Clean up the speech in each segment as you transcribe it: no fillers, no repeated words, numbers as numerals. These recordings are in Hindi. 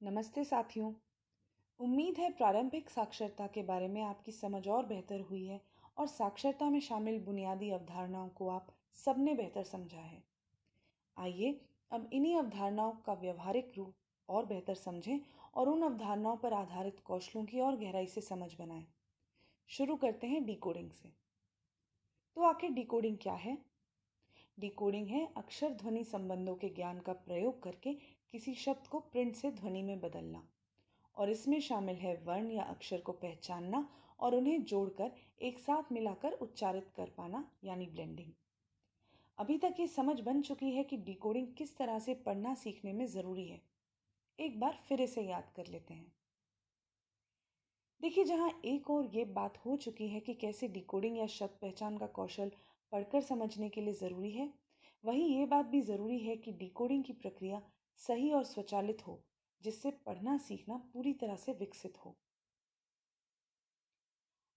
नमस्ते साथियों। उम्मीद है प्रारंभिक साक्षरता के बारे में आपकी समझ और बेहतर हुई है और साक्षरता में शामिल बुनियादी अवधारणाओं को आप सबने बेहतर समझा है। आइए अब इन्हीं अवधारणाओं का व्यवहारिक रूप और बेहतर समझें और उन अवधारणाओं पर आधारित कौशलों की और गहराई से समझ बनाएं। शुरू करते हैं डिकोडिंग से। तो आखिर डिकोडिंग क्या है? डिकोडिंग है अक्षर ध्वनि संबंधों के ज्ञान का प्रयोग करके किसी शब्द को प्रिंट से ध्वनि में बदलना, और इसमें शामिल है वर्ण या अक्षर को पहचानना और उन्हें जोड़कर एक साथ मिलाकर उच्चारित कर पाना, यानी ब्लेंडिंग। अभी तक ये समझ बन चुकी है कि डिकोडिंग किस तरह से पढ़ना सीखने में ज़रूरी है। एक बार फिर इसे याद कर लेते हैं। देखिए, जहाँ एक और ये बात हो चुकी है कि कैसे डिकोडिंग या शब्द पहचान का कौशल पढ़कर समझने के लिए ज़रूरी है, वहीं ये बात भी ज़रूरी है कि डिकोडिंग की प्रक्रिया सही और स्वचालित हो, जिससे पढ़ना सीखना पूरी तरह से विकसित हो।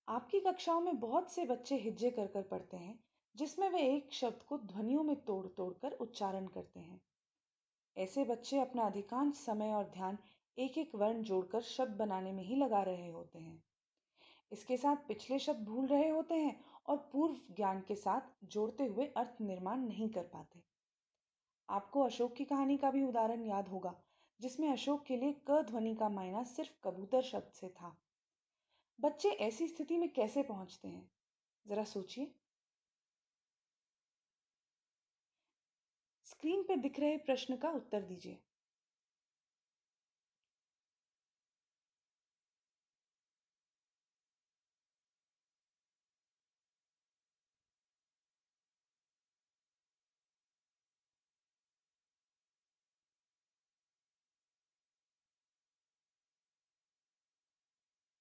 आपकी कक्षाओं में बहुत से बच्चे हिज्जे कर कर पढ़ते हैं, जिसमें वे एक शब्द को ध्वनियों में तोड़ तोड़ कर उच्चारण करते हैं। ऐसे बच्चे अपना अधिकांश समय और ध्यान एक एक वर्ण जोड़कर शब्द बनाने में ही लगा रहे होते हैं। इसके साथ पिछले शब्द भूल रहे होते हैं और पूर्व ज्ञान के साथ जोड़ते हुए अर्थ निर्माण नहीं कर पाते। आपको अशोक की कहानी का भी उदाहरण याद होगा, जिसमें अशोक के लिए क ध्वनि का मायना सिर्फ कबूतर शब्द से था। बच्चे ऐसी स्थिति में कैसे पहुंचते हैं, जरा सोचिए। स्क्रीन पे दिख रहे प्रश्न का उत्तर दीजिए।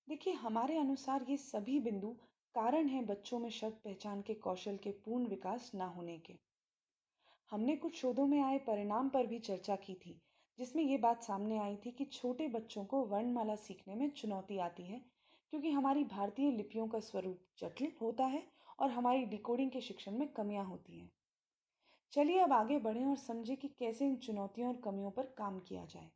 देखिए, हमारे अनुसार ये सभी बिंदु कारण हैं बच्चों में शब्द पहचान के कौशल के पूर्ण विकास ना होने के। हमने कुछ शोधों में आए परिणाम पर भी चर्चा की थी, जिसमें ये बात सामने आई थी कि छोटे बच्चों को वर्णमाला सीखने में चुनौती आती है, क्योंकि हमारी भारतीय लिपियों का स्वरूप जटिल होता है और हमारी डिकोडिंग के शिक्षण में कमियां होती हैं। चलिए अब आगे बढ़ें और समझें कि कैसे इन चुनौतियों और कमियों पर काम किया जाए।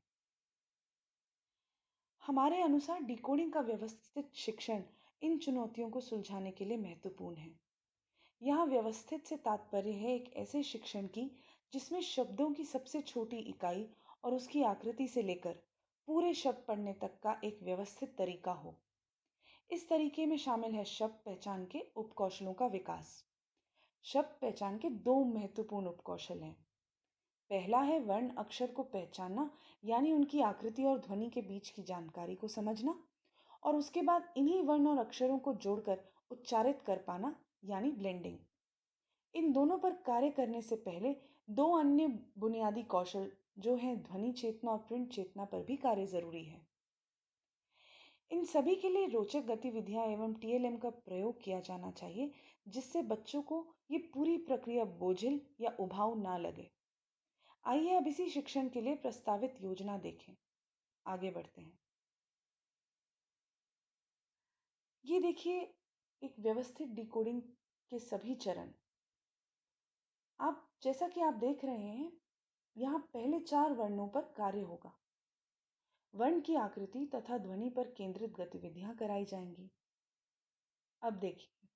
हमारे अनुसार डिकोडिंग का व्यवस्थित शिक्षण इन चुनौतियों को सुलझाने के लिए महत्वपूर्ण है। यहाँ व्यवस्थित से तात्पर्य है एक ऐसे शिक्षण की जिसमें शब्दों की सबसे छोटी इकाई और उसकी आकृति से लेकर पूरे शब्द पढ़ने तक का एक व्यवस्थित तरीका हो। इस तरीके में शामिल है शब्द पहचान के उपकौशलों का विकास। शब्द पहचान के दो महत्वपूर्ण उपकौशल हैं। पहला है वर्ण अक्षर को पहचानना, यानी उनकी आकृति और ध्वनि के बीच की जानकारी को समझना, और उसके बाद इन्हीं वर्ण और अक्षरों को जोड़कर उच्चारित कर पाना, यानी ब्लेंडिंग। इन दोनों पर कार्य करने से पहले दो अन्य बुनियादी कौशल, जो हैं ध्वनि चेतना और प्रिंट चेतना, पर भी कार्य जरूरी है। इन सभी के लिए रोचक गतिविधियां एवं टीएलएम का प्रयोग किया जाना चाहिए, जिससे बच्चों को ये पूरी प्रक्रिया बोझिल या उबाऊ ना लगे। आइए अब इसी शिक्षण के लिए प्रस्तावित योजना देखें। आगे बढ़ते हैं। ये देखिए, एक व्यवस्थित डिकोडिंग के सभी चरण। आप जैसा कि आप देख रहे हैं, यहाँ पहले 4 वर्णों पर कार्य होगा। वर्ण की आकृति तथा ध्वनि पर केंद्रित गतिविधियां कराई जाएंगी। अब देखिए,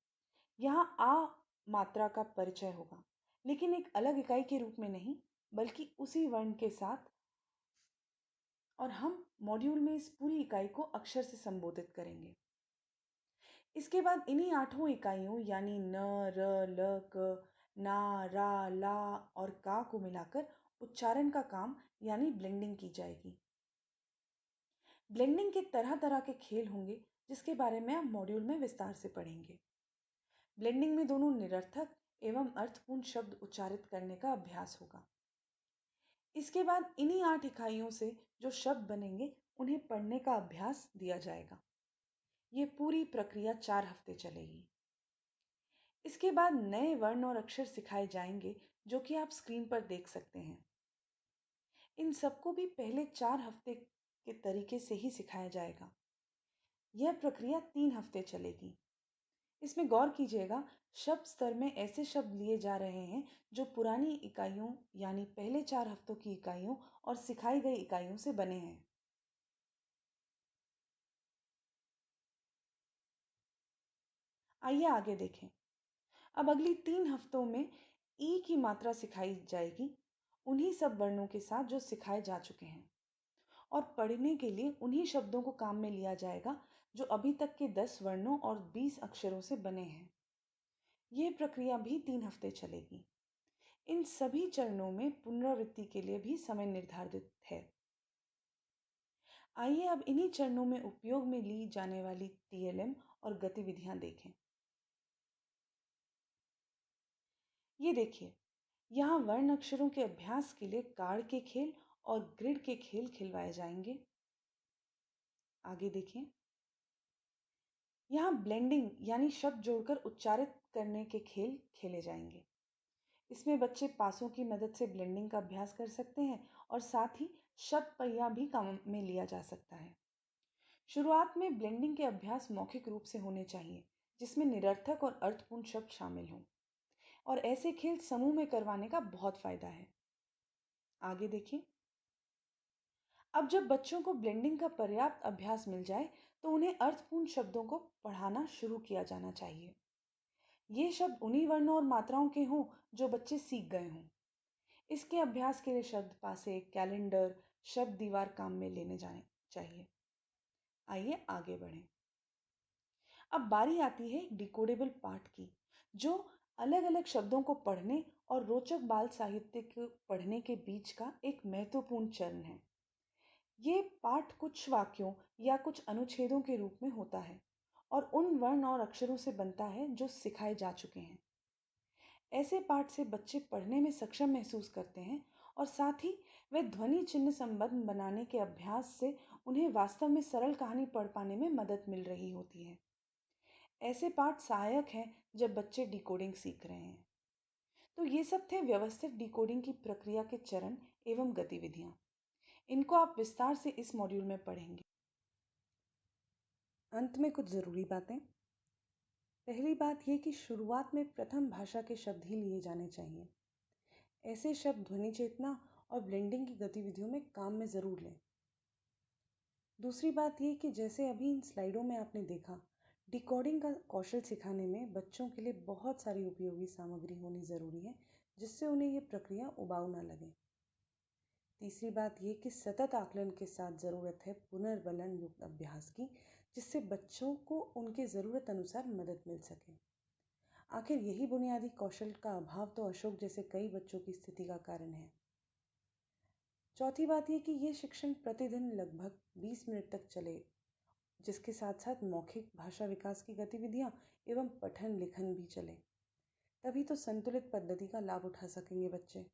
यहाँ आ मात्रा का परिचय होगा, लेकिन एक अलग इकाई के रूप में नहीं, बल्कि उसी वर्ण के साथ, और हम मॉड्यूल में इस पूरी इकाई को अक्षर से संबोधित करेंगे। इसके बाद इन्हीं 8 इकाइयों यानी न, र, ल, क, ना, रा, ला और का को मिलाकर उच्चारण का काम यानी ब्लेंडिंग की जाएगी। ब्लेंडिंग के तरह तरह के खेल होंगे, जिसके बारे में आप मॉड्यूल में विस्तार से पढ़ेंगे। ब्लेंडिंग में दोनों निरर्थक एवं अर्थपूर्ण शब्द उच्चारित करने का अभ्यास होगा। इसके बाद इन्हीं 8 इकाइयों से जो शब्द बनेंगे, उन्हें पढ़ने का अभ्यास दिया जाएगा। ये पूरी प्रक्रिया 4 हफ्ते चलेगी। इसके बाद नए वर्ण और अक्षर सिखाए जाएंगे, जो कि आप स्क्रीन पर देख सकते हैं। इन सबको भी पहले 4 हफ्ते के तरीके से ही सिखाया जाएगा। यह प्रक्रिया 3 हफ्ते चलेगी। इसमें गौर कीजिएगा, शब्द स्तर में ऐसे शब्द लिए जा रहे हैं जो पुरानी इकाइयों यानी पहले 4 हफ्तों की इकाइयों और सिखाई गई इकाइयों से बने हैं। आइए आगे देखें। अब अगली 3 हफ्तों में ई की मात्रा सिखाई जाएगी, उन्हीं सब वर्णों के साथ जो सिखाए जा चुके हैं। और पढ़ने के लिए उन्हीं शब्दों को काम में लिया जाएगा जो अभी तक के 10 वर्णों और 20 अक्षरों से बने हैं। यह प्रक्रिया भी 3 हफ्ते चलेगी। इन सभी चरणों में पुनरावृत्ति के लिए भी समय निर्धारित है। आइए अब इन्हीं चरणों में उपयोग में ली जाने वाली टीएलएम और गतिविधियां देखें। ये देखिए, यहाँ वर्ण अक्षरों के अभ्यास के लिए कार्ड के खेल और ग्रिड के खेल खिलवाए जाएंगे। आगे देखें। यहाँ ब्लेंडिंग यानी शब्द जोड़कर उच्चारित करने के खेल खेले जाएंगे। इसमें बच्चे पासों की मदद से ब्लेंडिंग का अभ्यास कर सकते हैं और साथ ही शब्द पहिया भी काम में लिया जा सकता है। शुरुआत में ब्लेंडिंग के अभ्यास मौखिक रूप से होने चाहिए, जिसमें निरर्थक और अर्थपूर्ण शब्द शामिल हों, और ऐसे खेल समूह में करवाने का बहुत फायदा है। आगे देखिए। अब जब बच्चों को ब्लेंडिंग का पर्याप्त अभ्यास मिल जाए तो उन्हें अर्थपूर्ण शब्दों को पढ़ाना शुरू किया जाना चाहिए। ये शब्द उन्हीं वर्णों और मात्राओं के हों जो बच्चे सीख गए हों। इसके अभ्यास के लिए शब्द पासे, कैलेंडर, शब्द दीवार काम में लेने जाने चाहिए। आइए आगे बढ़ें। अब बारी आती है डिकोडेबल पाठ की, जो अलग अलग शब्दों को पढ़ने और रोचक बाल साहित्य को पढ़ने के बीच का एक महत्वपूर्ण चरण है। ये पाठ कुछ वाक्यों या कुछ अनुच्छेदों के रूप में होता है और उन वर्ण और अक्षरों से बनता है जो सिखाए जा चुके हैं। ऐसे पाठ से बच्चे पढ़ने में सक्षम महसूस करते हैं और साथ ही वे ध्वनि चिन्ह संबंध बनाने के अभ्यास से उन्हें वास्तव में सरल कहानी पढ़ पाने में मदद मिल रही होती है। ऐसे पाठ सहायक हैं जब बच्चे डिकोडिंग सीख रहे हैं। तो ये सब थे व्यवस्थित डिकोडिंग की प्रक्रिया के चरण एवं गतिविधियां। इनको आप विस्तार से इस मॉड्यूल में पढ़ेंगे। अंत में कुछ ज़रूरी बातें। पहली बात यह कि शुरुआत में प्रथम भाषा के शब्द ही लिए जाने चाहिए। ऐसे शब्द ध्वनि चेतना और ब्लेंडिंग की गतिविधियों में काम में ज़रूर लें। दूसरी बात यह कि जैसे अभी इन स्लाइडों में आपने देखा, डिकोडिंग का कौशल सिखाने में बच्चों के लिए बहुत सारी उपयोगी सामग्री होनी ज़रूरी है, जिससे उन्हें ये प्रक्रिया उबाऊ ना लगे। तीसरी बात ये कि सतत आकलन के साथ ज़रूरत है पुनर्बलन युक्त अभ्यास की, जिससे बच्चों को उनके ज़रूरत अनुसार मदद मिल सके। आखिर यही बुनियादी कौशल का अभाव तो अशोक जैसे कई बच्चों की स्थिति का कारण है। चौथी बात यह कि ये शिक्षण प्रतिदिन लगभग 20 मिनट तक चले, जिसके साथ साथ मौखिक भाषा विकास की गतिविधियां एवं पठन लिखन भी चले। तभी तो संतुलित पद्धति का लाभ उठा सकेंगे बच्चे।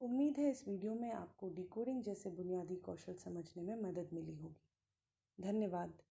उम्मीद है इस वीडियो में आपको डिकोडिंग जैसे बुनियादी कौशल समझने में मदद मिली होगी। धन्यवाद।